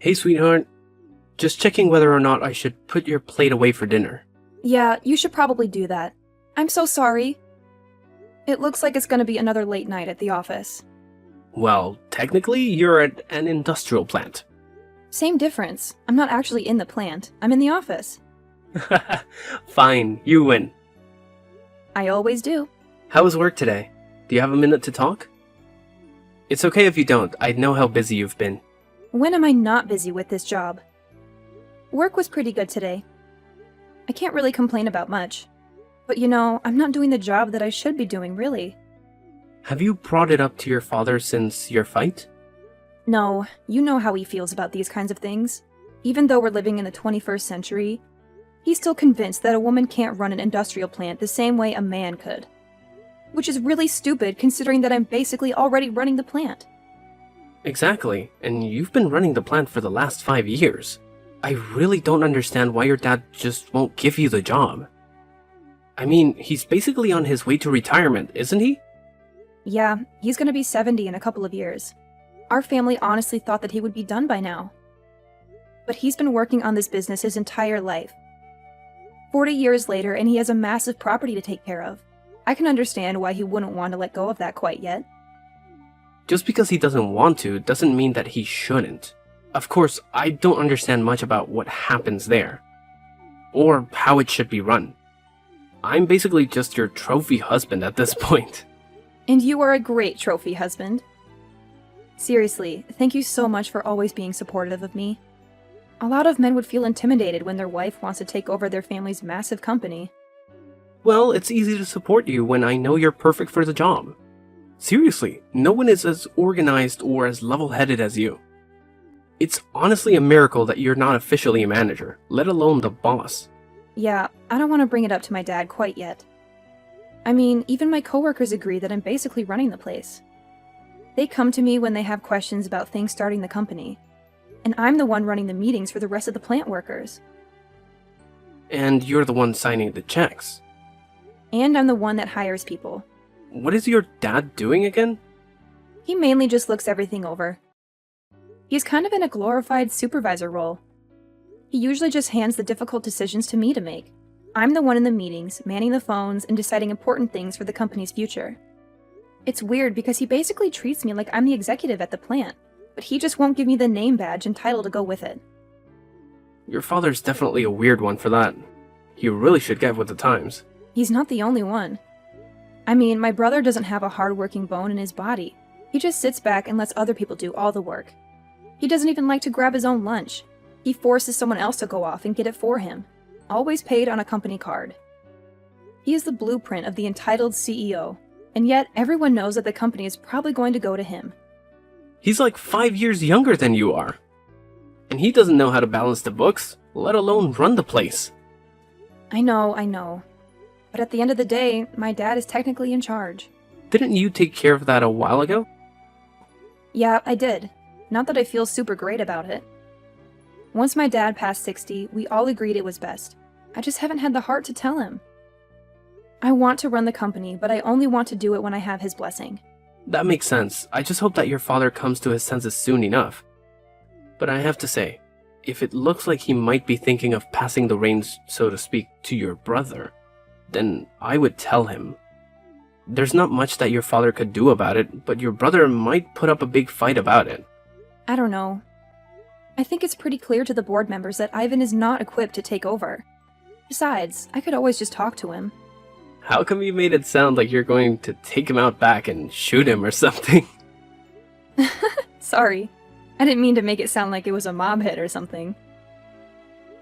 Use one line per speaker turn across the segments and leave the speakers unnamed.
Hey, sweetheart. Just checking whether or not I should put your plate away for dinner.
Yeah, you should probably do that. I'm so sorry. It looks like it's gonna be another late night at the office.
Well, technically, you're at an industrial plant.
Same difference. I'm not actually in the plant. I'm in the office.
Fine, you win.
I always do.
How was work today? Do you have a minute to talk? It's okay if you don't. I know how busy you've been.
When am I not busy with this job? Work was pretty good today. I can't really complain about much. But I'm not doing the job that I should be doing, really.
Have you brought it up to your father since your fight?
No, you know how he feels about these kinds of things. Even though we're living in the 21st century, he's still convinced that a woman can't run an industrial plant the same way a man could. Which is really stupid considering that I'm basically already running the plant.
Exactly, and you've been running the plant for the last 5 years. I really don't understand why your dad just won't give you the job. I mean, he's basically on his way to retirement, isn't he?
Yeah, he's gonna be 70 in a couple of years. Our family honestly thought that he would be done by now. But he's been working on this business his entire life. 40 years later, and he has a massive property to take care of. I can understand why he wouldn't want to let go of that quite yet.
Just because he doesn't want to doesn't mean that he shouldn't. Of course, I don't understand much about what happens there, or how it should be run. I'm basically just your trophy husband at this point.
And you are a great trophy husband. Seriously, thank you so much for always being supportive of me. A lot of men would feel intimidated when their wife wants to take over their family's massive company.
Well, it's easy to support you when I know you're perfect for the job. Seriously, no one is as organized or as level-headed as you. It's honestly a miracle that you're not officially a manager, let alone the boss.
Yeah, I don't want to bring it up to my dad quite yet. I mean, even my coworkers agree that I'm basically running the place. They come to me when they have questions about things starting the company, and I'm the one running the meetings for the rest of the plant workers.
And you're the one signing the checks.
And I'm the one that hires people.
What is your dad doing again?
He mainly just looks everything over. He's kind of in a glorified supervisor role. He usually just hands the difficult decisions to me to make. I'm the one in the meetings, manning the phones, and deciding important things for the company's future. It's weird because he basically treats me like I'm the executive at the plant, but he just won't give me the name badge and title to go with it.
Your father's definitely a weird one for that. You really should get with the times.
He's not the only one. I mean, my brother doesn't have a hard-working bone in his body. He just sits back and lets other people do all the work. He doesn't even like to grab his own lunch. He forces someone else to go off and get it for him, always paid on a company card. He is the blueprint of the entitled CEO, and yet everyone knows that the company is probably going to go to him.
He's like 5 years younger than you are. And he doesn't know how to balance the books, let alone run the place.
I know. But at the end of the day, my dad is technically in charge.
Didn't you take care of that a while ago?
Yeah, I did. Not that I feel super great about it. Once my dad passed 60, we all agreed it was best. I just haven't had the heart to tell him. I want to run the company, but I only want to do it when I have his blessing.
That makes sense. I just hope that your father comes to his senses soon enough. But I have to say, if it looks like he might be thinking of passing the reins, so to speak, to your brother, then I would tell him. There's not much that your father could do about it, but your brother might put up a big fight about it.
I don't know. I think it's pretty clear to the board members that Ivan is not equipped to take over. Besides, I could always just talk to him.
How come you made it sound like you're going to take him out back and shoot him or something?
Sorry. I didn't mean to make it sound like it was a mob hit or something.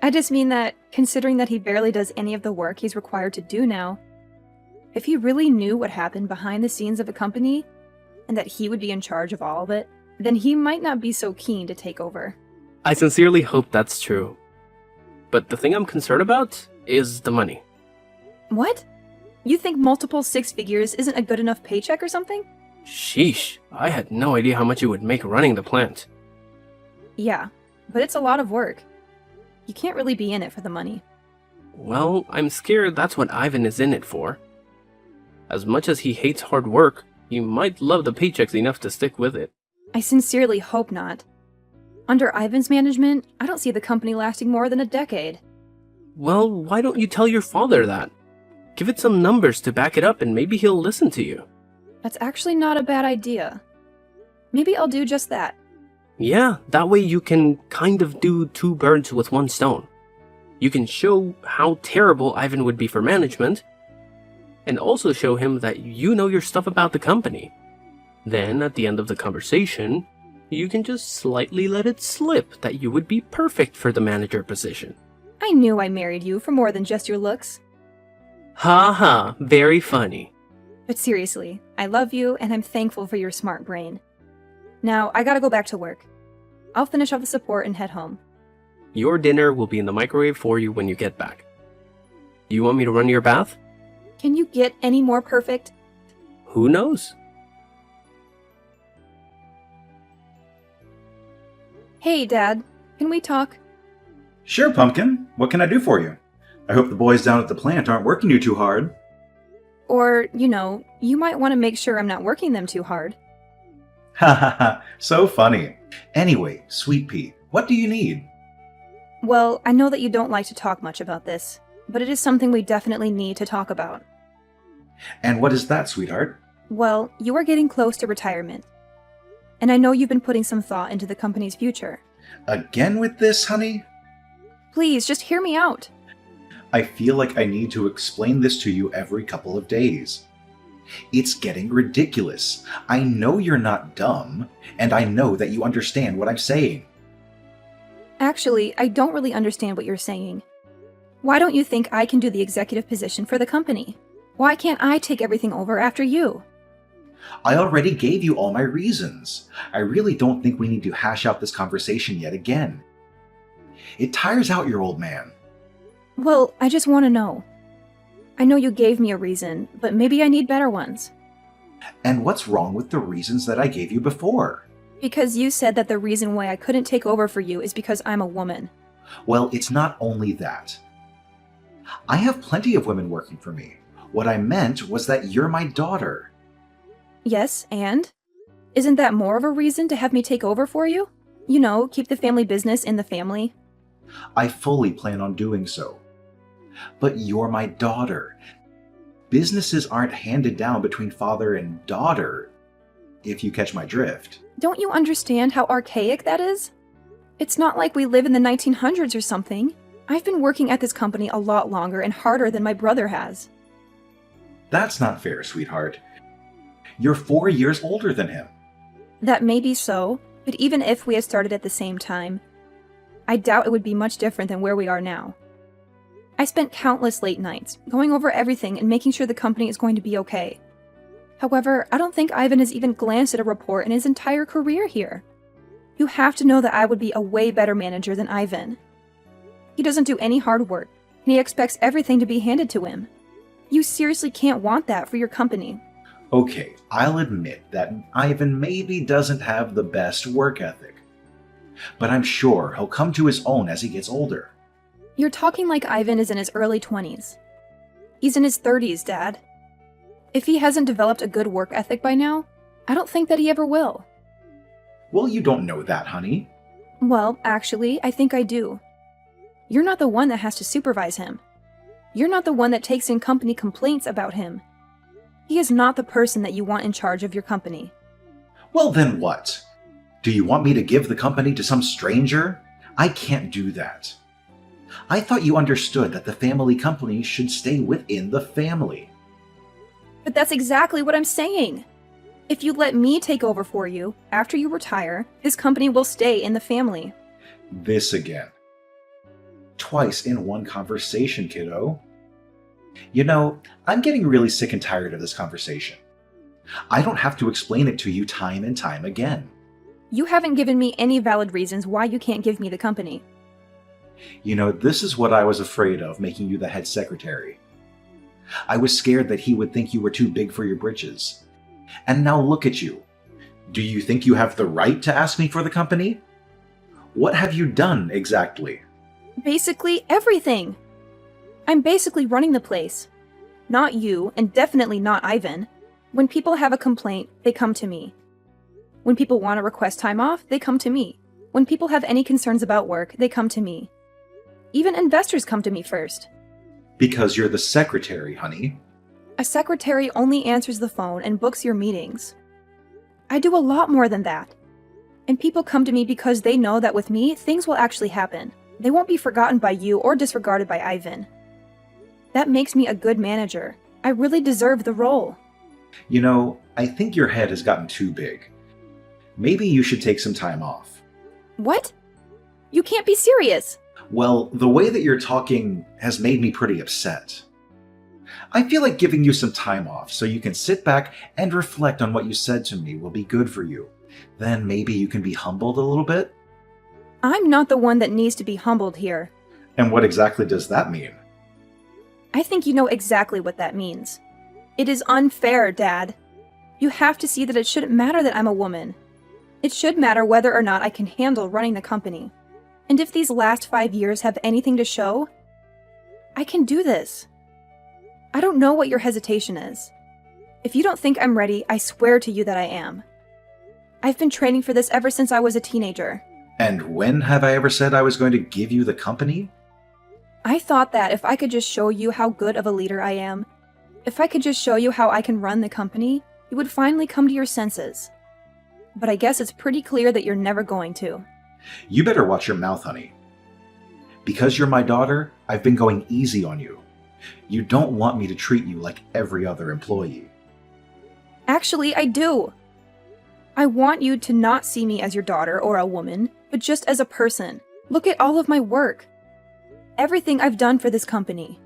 I just mean that, considering that he barely does any of the work he's required to do now, if he really knew what happened behind the scenes of a company, and that he would be in charge of all of it, then he might not be so keen to take over.
I sincerely hope that's true. But the thing I'm concerned about is the money.
What? You think multiple 6 figures isn't a good enough paycheck or something?
Sheesh, I had no idea how much you would make running the plant.
Yeah, but it's a lot of work. You can't really be in it for the money.
Well, I'm scared that's what Ivan is in it for. As much as he hates hard work, he might love the paychecks enough to stick with it.
I sincerely hope not. Under Ivan's management, I don't see the company lasting more than a decade.
Well, why don't you tell your father that? Give it some numbers to back it up and maybe he'll listen to you.
That's actually not a bad idea. Maybe I'll do just that.
Yeah, that way you can kind of do two birds with one stone. You can show how terrible Ivan would be for management, and also show him that you know your stuff about the company. Then, at the end of the conversation, you can just slightly let it slip that you would be perfect for the manager position.
I knew I married you for more than just your looks.
Ha ha, very funny.
But seriously, I love you and I'm thankful for your smart brain. Now, I gotta go back to work. I'll finish off the support and head home.
Your dinner will be in the microwave for you when you get back. Do you want me to run your bath?
Can you get any more perfect?
Who knows?
Hey, Dad. Can we talk?
Sure, Pumpkin. What can I do for you? I hope the boys down at the plant aren't working you too hard.
Or, you might want to make sure I'm not working them too hard.
Ha ha ha, so funny. Anyway, Sweet Pea, what do you need?
Well, I know that you don't like to talk much about this, but it is something we definitely need to talk about.
And what is that, sweetheart?
Well, you are getting close to retirement. And I know you've been putting some thought into the company's future.
Again with this, honey?
Please, just hear me out.
I feel like I need to explain this to you every couple of days. It's getting ridiculous. I know you're not dumb, and I know that you understand what I'm saying.
Actually, I don't really understand what you're saying. Why don't you think I can do the executive position for the company? Why can't I take everything over after you?
I already gave you all my reasons. I really don't think we need to hash out this conversation yet again. It tires out your old man.
Well, I just want to know. I know you gave me a reason, but maybe I need better ones.
And what's wrong with the reasons that I gave you before?
Because you said that the reason why I couldn't take over for you is because I'm a woman.
Well, it's not only that. I have plenty of women working for me. What I meant was that you're my daughter.
Yes, and? Isn't that more of a reason to have me take over for you? Keep the family business in the family.
I fully plan on doing so. But you're my daughter. Businesses aren't handed down between father and daughter, if you catch my drift.
Don't you understand how archaic that is? It's not like we live in the 1900s or something. I've been working at this company a lot longer and harder than my brother has.
That's not fair, sweetheart. You're 4 years older than him.
That may be so, but even if we had started at the same time, I doubt it would be much different than where we are now. I spent countless late nights, going over everything and making sure the company is going to be okay. However, I don't think Ivan has even glanced at a report in his entire career here. You have to know that I would be a way better manager than Ivan. He doesn't do any hard work, and he expects everything to be handed to him. You seriously can't want that for your company.
Okay, I'll admit that Ivan maybe doesn't have the best work ethic. But I'm sure he'll come to his own as he gets older.
You're talking like Ivan is in his early 20s. He's in his 30s, Dad. If he hasn't developed a good work ethic by now, I don't think that he ever will.
Well, you don't know that, honey.
Well, actually, I think I do. You're not the one that has to supervise him. You're not the one that takes in company complaints about him. He is not the person that you want in charge of your company.
Well, then what? Do you want me to give the company to some stranger? I can't do that. I thought you understood that the family company should stay within the family.
But that's exactly what I'm saying. If you let me take over for you, after you retire, this company will stay in the family.
This again. Twice in one conversation, kiddo. I'm getting really sick and tired of this conversation. I don't have to explain it to you time and time again.
You haven't given me any valid reasons why you can't give me the company.
This is what I was afraid of, making you the head secretary. I was scared that he would think you were too big for your britches. And now look at you. Do you think you have the right to ask me for the company? What have you done exactly?
Basically everything. I'm basically running the place. Not you, and definitely not Ivan. When people have a complaint, they come to me. When people want to request time off, they come to me. When people have any concerns about work, they come to me. Even investors come to me first.
Because you're the secretary, honey.
A secretary only answers the phone and books your meetings. I do a lot more than that. And people come to me because they know that with me, things will actually happen. They won't be forgotten by you or disregarded by Ivan. That makes me a good manager. I really deserve the role.
You know, I think your head has gotten too big. Maybe you should take some time off.
What? You can't be serious.
Well, the way that you're talking has made me pretty upset. I feel like giving you some time off so you can sit back and reflect on what you said to me will be good for you. Then maybe you can be humbled a little bit?
I'm not the one that needs to be humbled here.
And what exactly does that mean?
I think you know exactly what that means. It is unfair, Dad. You have to see that it shouldn't matter that I'm a woman. It should matter whether or not I can handle running the company. And if these last 5 years have anything to show, I can do this. I don't know what your hesitation is. If you don't think I'm ready, I swear to you that I am. I've been training for this ever since I was a teenager.
And when have I ever said I was going to give you the company?
I thought that if I could just show you how good of a leader I am, if I could just show you how I can run the company, you would finally come to your senses. But I guess it's pretty clear that you're never going to.
You better watch your mouth, honey. Because you're my daughter, I've been going easy on you. You don't want me to treat you like every other employee.
Actually, I do. I want you to not see me as your daughter or a woman, but just as a person. Look at all of my work. Everything I've done for this company.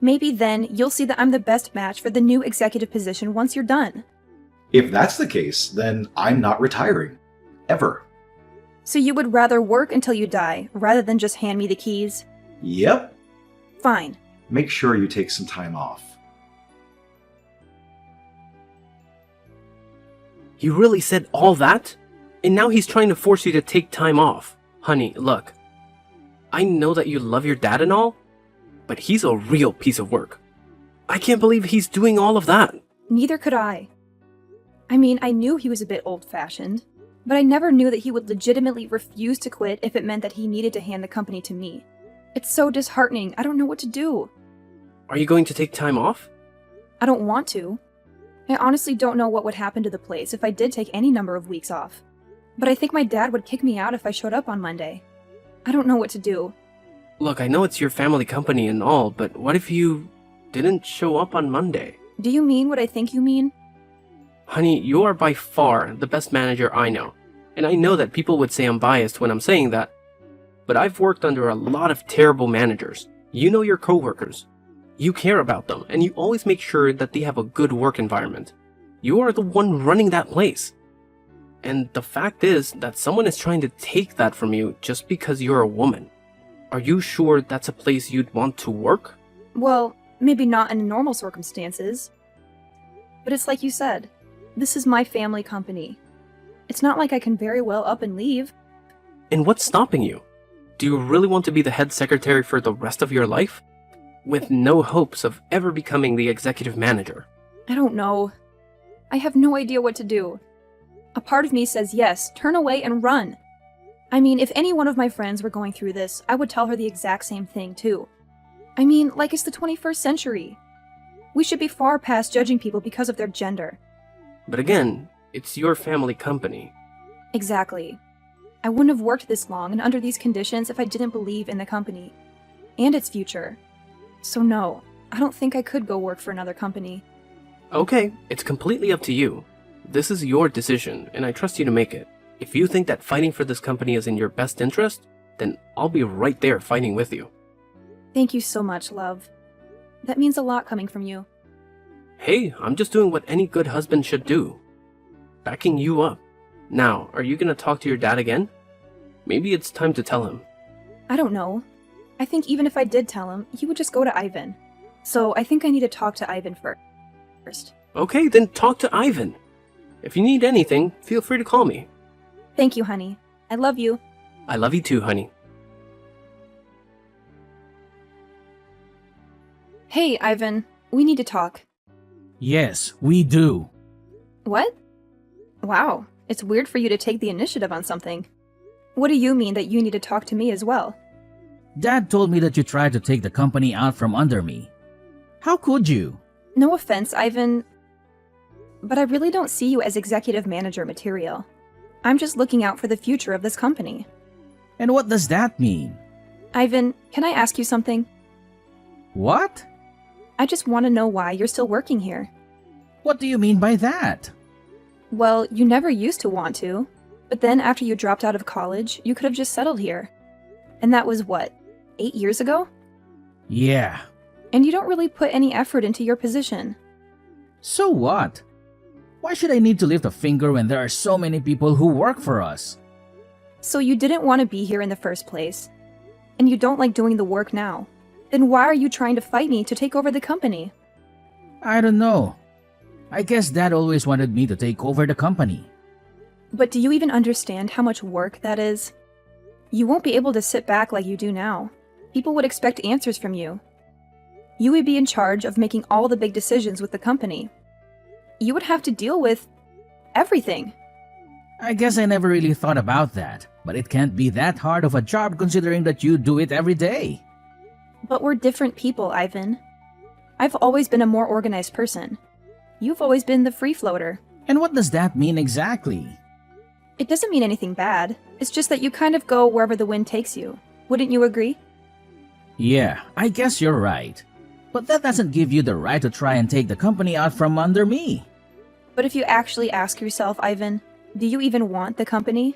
Maybe then you'll see that I'm the best match for the new executive position once you're done.
If that's the case, then I'm not retiring. Ever.
So you would rather work until you die, rather than just hand me the keys?
Yep.
Fine.
Make sure you take some time off.
He really said all that? And now he's trying to force you to take time off. Honey, look. I know that you love your dad and all, but he's a real piece of work. I can't believe he's doing all of that.
Neither could I. I mean, I knew he was a bit old-fashioned, but I never knew that he would legitimately refuse to quit if it meant that he needed to hand the company to me. It's so disheartening. I don't know what to do.
Are you going to take time off?
I don't want to. I honestly don't know what would happen to the place if I did take any number of weeks off. But I think my dad would kick me out if I showed up on Monday. I don't know what to do.
Look, I know it's your family company and all, but what if you didn't show up on Monday?
Do you mean what I think you mean?
Honey, you are by far the best manager I know. And I know that people would say I'm biased when I'm saying that. But I've worked under a lot of terrible managers. You know your coworkers. You care about them, and you always make sure that they have a good work environment. You are the one running that place. And the fact is that someone is trying to take that from you just because you're a woman. Are you sure that's a place you'd want to work?
Well, maybe not in normal circumstances. But it's like you said. This is my family company. It's not like I can very well up and leave.
And what's stopping you? Do you really want to be the head secretary for the rest of your life? With no hopes of ever becoming the executive manager?
I don't know. I have no idea what to do. A part of me says yes, turn away and run. I mean, if any one of my friends were going through this, I would tell her the exact same thing too. I mean, like it's the 21st century. We should be far past judging people because of their gender.
But again, it's your family company.
Exactly. I wouldn't have worked this long and under these conditions if I didn't believe in the company. And its future. So no, I don't think I could go work for another company.
Okay, it's completely up to you. This is your decision, and I trust you to make it. If you think that fighting for this company is in your best interest, then I'll be right there fighting with you.
Thank you so much, love. That means a lot coming from you.
Hey, I'm just doing what any good husband should do. Backing you up. Now, are you gonna talk to your dad again? Maybe it's time to tell him.
I don't know. I think even if I did tell him, he would just go to Ivan. So I think I need to talk to Ivan first.
Okay, then talk to Ivan. If you need anything, feel free to call me.
Thank you, honey. I love you.
I love you too, honey.
Hey, Ivan. We need to talk.
Yes, we do.
What? Wow. It's weird for you to take the initiative on something. What do you mean that you need to talk to me as well?
Dad told me that you tried to take the company out from under me. How could you?
No offense, Ivan, but I really don't see you as executive manager material. I'm just looking out for the future of this company.
And what does that mean?
Ivan, can I ask you something?
What?
I just want to know why you're still working here.
What do you mean by that?
Well, you never used to want to, but then after you dropped out of college, you could have just settled here. And that was what, 8 years ago?
Yeah.
And you don't really put any effort into your position.
So what? Why should I need to lift a finger when there are so many people who work for us?
So you didn't want to be here in the first place. And you don't like doing the work now. Then why are you trying to fight me to take over the company?
I don't know. I guess Dad always wanted me to take over the company.
But do you even understand how much work that is? You won't be able to sit back like you do now. People would expect answers from you. You would be in charge of making all the big decisions with the company. You would have to deal with everything.
I guess I never really thought about that, but it can't be that hard of a job considering that you do it every day.
But we're different people, Ivan. I've always been a more organized person. You've always been the free floater.
And what does that mean exactly?
It doesn't mean anything bad. It's just that you kind of go wherever the wind takes you. Wouldn't you agree?
Yeah, I guess you're right. But that doesn't give you the right to try and take the company out from under me.
But if you actually ask yourself, Ivan, do you even want the company?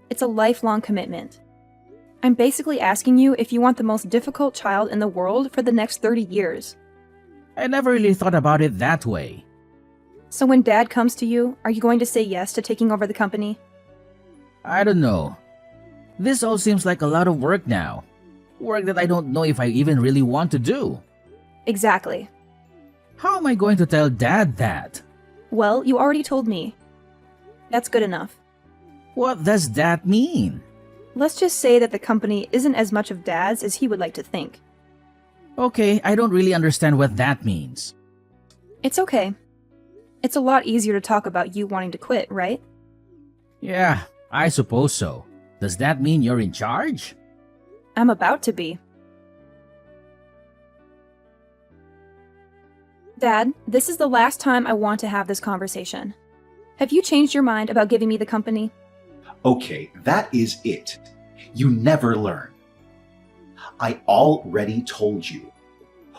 It's a lifelong commitment. I'm basically asking you if you want the most difficult child in the world for the next 30 years.
I never really thought about it that way.
So when Dad comes to you, are you going to say yes to taking over the company?
I don't know. This all seems like a lot of work now. Work that I don't know if I even really want to do.
Exactly.
How am I going to tell Dad that?
Well, you already told me. That's good enough.
What does that mean?
Let's just say that the company isn't as much of Dad's as he would like to think.
Okay, I don't really understand what that means.
It's okay. It's a lot easier to talk about you wanting to quit, right?
Yeah, I suppose so. Does that mean you're in charge?
I'm about to be. Dad, this is the last time I want to have this conversation. Have you changed your mind about giving me the company?
Okay, that is it. You never learn. I already told you.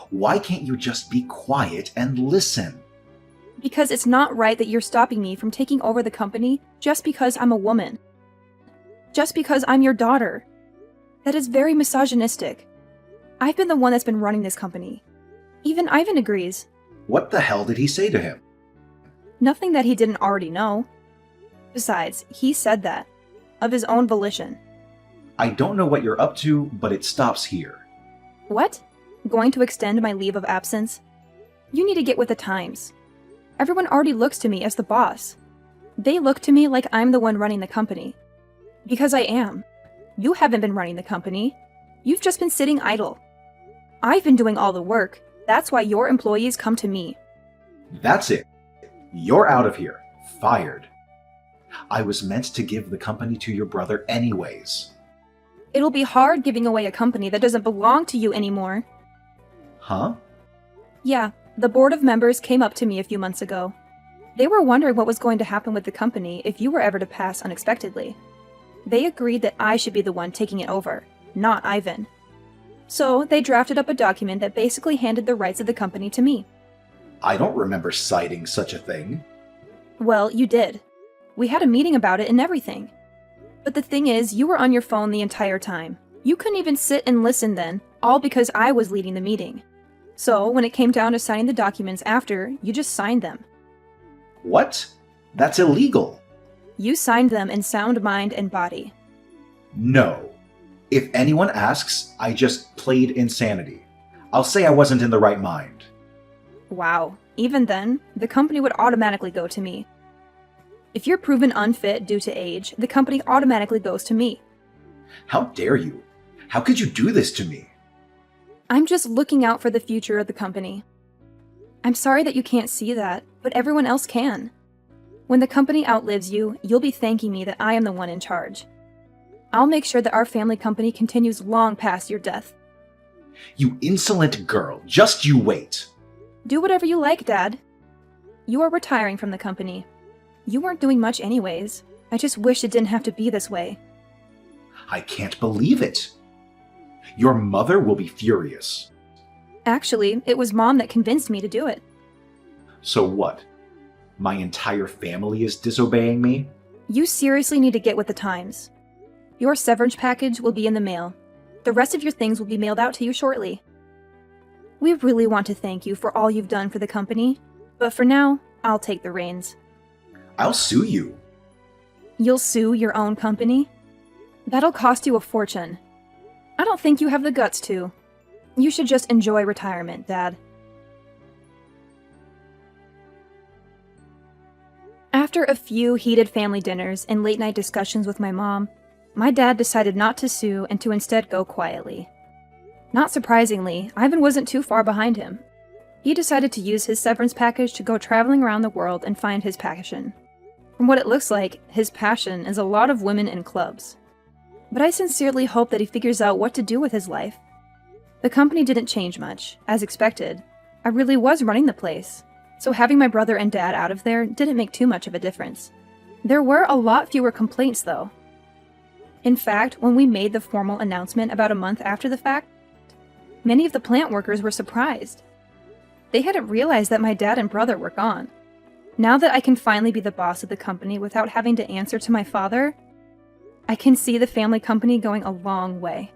Why can't you just be quiet and listen?
Because it's not right that you're stopping me from taking over the company just because I'm a woman. Just because I'm your daughter. That is very misogynistic. I've been the one that's been running this company. Even Ivan agrees.
What the hell did he say to him?
Nothing that he didn't already know. Besides, he said that. Of his own volition.
I don't know what you're up to, but it stops here.
What? Going to extend my leave of absence? You need to get with the times. Everyone already looks to me as the boss. They look to me like I'm the one running the company. Because I am. You haven't been running the company. You've just been sitting idle. I've been doing all the work. That's why your employees come to me.
That's it. You're out of here. Fired. I was meant to give the company to your brother anyways.
It'll be hard giving away a company that doesn't belong to you anymore.
Huh?
Yeah, the board of members came up to me a few months ago. They were wondering what was going to happen with the company if you were ever to pass unexpectedly. They agreed that I should be the one taking it over, not Ivan. So they drafted up a document that basically handed the rights of the company to me.
I don't remember citing such a thing.
Well, you did. We had a meeting about it and everything. But the thing is, you were on your phone the entire time. You couldn't even sit and listen then, all because I was leading the meeting. So when it came down to signing the documents after, you just signed them.
What? That's illegal.
You signed them in sound mind and body.
No. If anyone asks, I just played insanity. I'll say I wasn't in the right mind.
Wow. Even then, the company would automatically go to me. If you're proven unfit due to age, the company automatically goes to me.
How dare you? How could you do this to me?
I'm just looking out for the future of the company. I'm sorry that you can't see that, but everyone else can. When the company outlives you, you'll be thanking me that I am the one in charge. I'll make sure that our family company continues long past your death.
You insolent girl, just you wait.
Do whatever you like, Dad. You are retiring from the company. You weren't doing much anyways. I just wish it didn't have to be this way.
I can't believe it. Your mother will be furious.
Actually, it was Mom that convinced me to do it.
So what? My entire family is disobeying me?
You seriously need to get with the times. Your severance package will be in the mail. The rest of your things will be mailed out to you shortly. We really want to thank you for all you've done for the company, but for now, I'll take the reins.
I'll sue you.
You'll sue your own company? That'll cost you a fortune. I don't think you have the guts to. You should just enjoy retirement, Dad. After a few heated family dinners and late-night discussions with my mom, my dad decided not to sue and to instead go quietly. Not surprisingly, Ivan wasn't too far behind him. He decided to use his severance package to go traveling around the world and find his passion. From what it looks like, his passion is a lot of women and clubs. But I sincerely hope that he figures out what to do with his life. The company didn't change much, as expected. I really was running the place, so having my brother and dad out of there didn't make too much of a difference. There were a lot fewer complaints, though. In fact, when we made the formal announcement about a month after the fact, many of the plant workers were surprised. They hadn't realized that my dad and brother were gone. Now that I can finally be the boss of the company without having to answer to my father, I can see the family company going a long way.